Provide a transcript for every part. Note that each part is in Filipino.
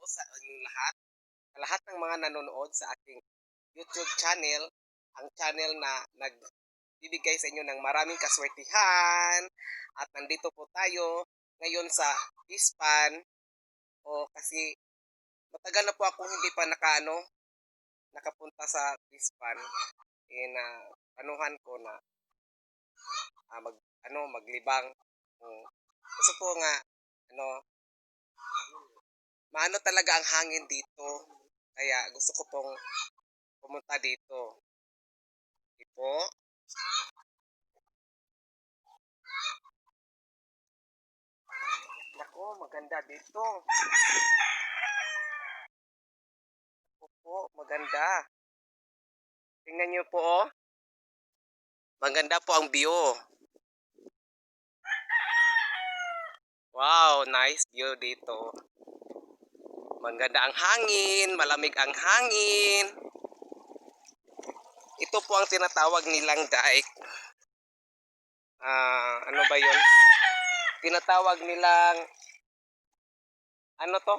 po sa inyong lahat. Sa lahat ng mga nanonood sa aking YouTube channel, ang channel na nagbibigay sa inyo ng maraming kaswertihan. At nandito po tayo ngayon sa Hispan. O kasi matagal na po ako hindi pa nakapunta sa Hispan. Na anuhan ko na maglibang. Gusto ko nga ano maano talaga ang hangin dito. Kaya gusto ko pong pumunta dito. Ipo. Nako, maganda dito. Opo, maganda. Tingnan niyo po, oh. Maganda po ang view. Wow, nice view dito. Maganda ang hangin, malamig ang hangin. Ito po ang tinatawag nilang daik. Ano ba 'yon? Tinatawag nilang ano to?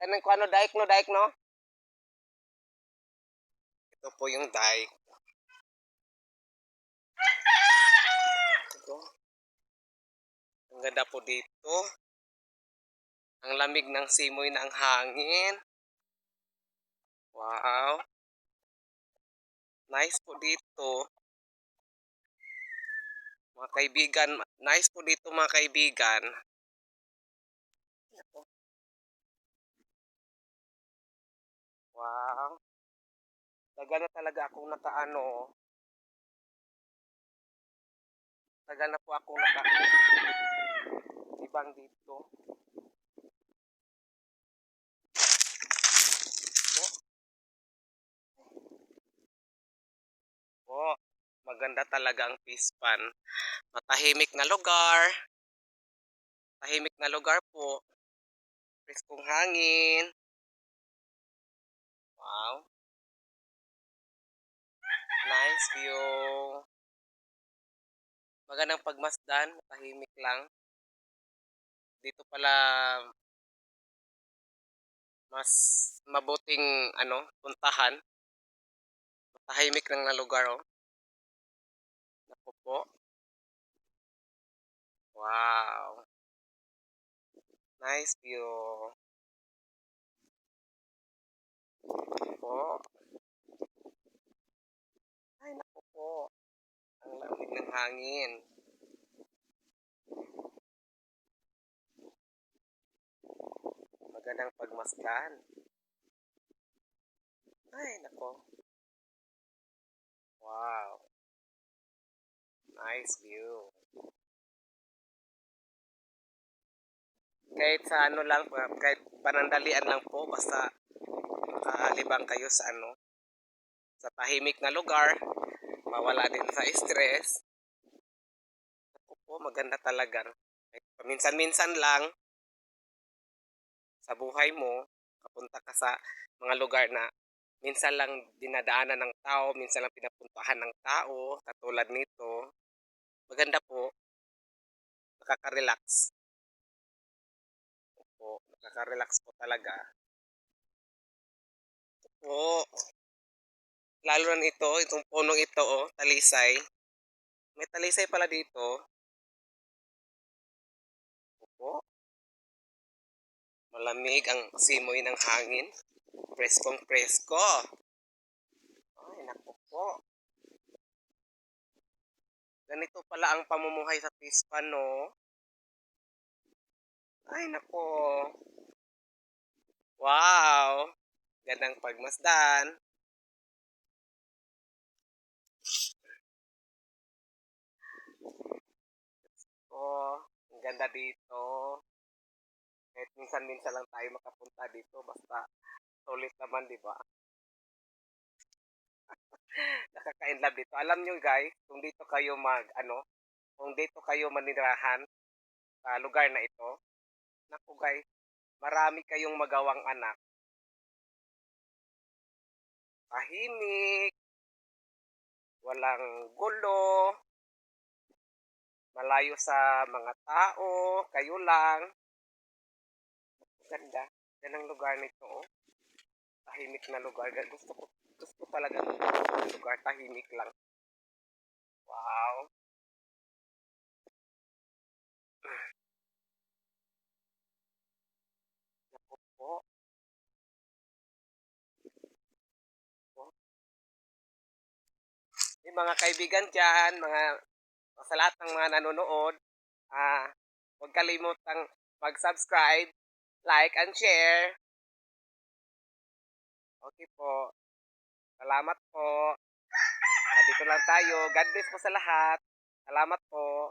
Kanang ko ano daik no? Ito po yung daik. Ito. Ang ganda po dito. Ang lamig ng simoy ng hangin. Wow. Nice po dito. Mga kaibigan, nice po dito mga kaibigan. Wow. Tagal na talaga akong tagal na po akong ibang dito. Po, maganda talaga ang Hispan. Matahimik na lugar. Tahimik na lugar po. Preskong hangin. Wow. Nice view. Magandang pagmasdan, tahimik lang. Dito pala mas mabuting puntahan. Tahimik lang na lugar, oh. Naku po. Wow. Nice view. Po. Ay, naku po. Ang lamig ng hangin. Magandang pagmasdan. Ay, nako. Wow. Nice view. Kahit sa lang, kahit panandalian lang po, basta makalibang kayo sa sa tahimik na lugar, mawala din sa stress. Ako po, maganda talaga. Kahit paminsan-minsan lang sa buhay mo, kapunta ka sa mga lugar na minsan lang dinadaanan ng tao, minsan lang pinapuntahan ng tao, katulad nito. Maganda po, nakaka-relax. Po, nakaka-relax po talaga. Po, lalo na itong punong ito, oh, talisay. May talisay pala dito. Opo. Malamig ang simoy ng hangin. Preskong presko. Ay, naku po. Ganito pala ang pamumuhay sa Hispan, no? Ay, naku. Wow. Gandang pagmasdan. Oh, ang ganda dito. Kahit minsan-minsan lang tayo makapunta dito, basta sulit naman, di ba? Nakaka-inlove dito. Alam nyo guys, kung dito kayo manirahan sa lugar na ito, naku guys, marami kayong magawang anak. Tahimik, walang gulo, malayo sa mga tao, kayo lang. Ganda. Yan ang lugar nito, oh. Tahimik na lugar. Gusto talaga ng lugar. Tahimik lang. Wow. Naku po. Yung mga kaibigan dyan, sa lahat ng mga nanonood, huwag kalimutang mag-subscribe, like, and share. Okay po. Salamat po. Dito lang tayo. God bless po sa lahat. Salamat po.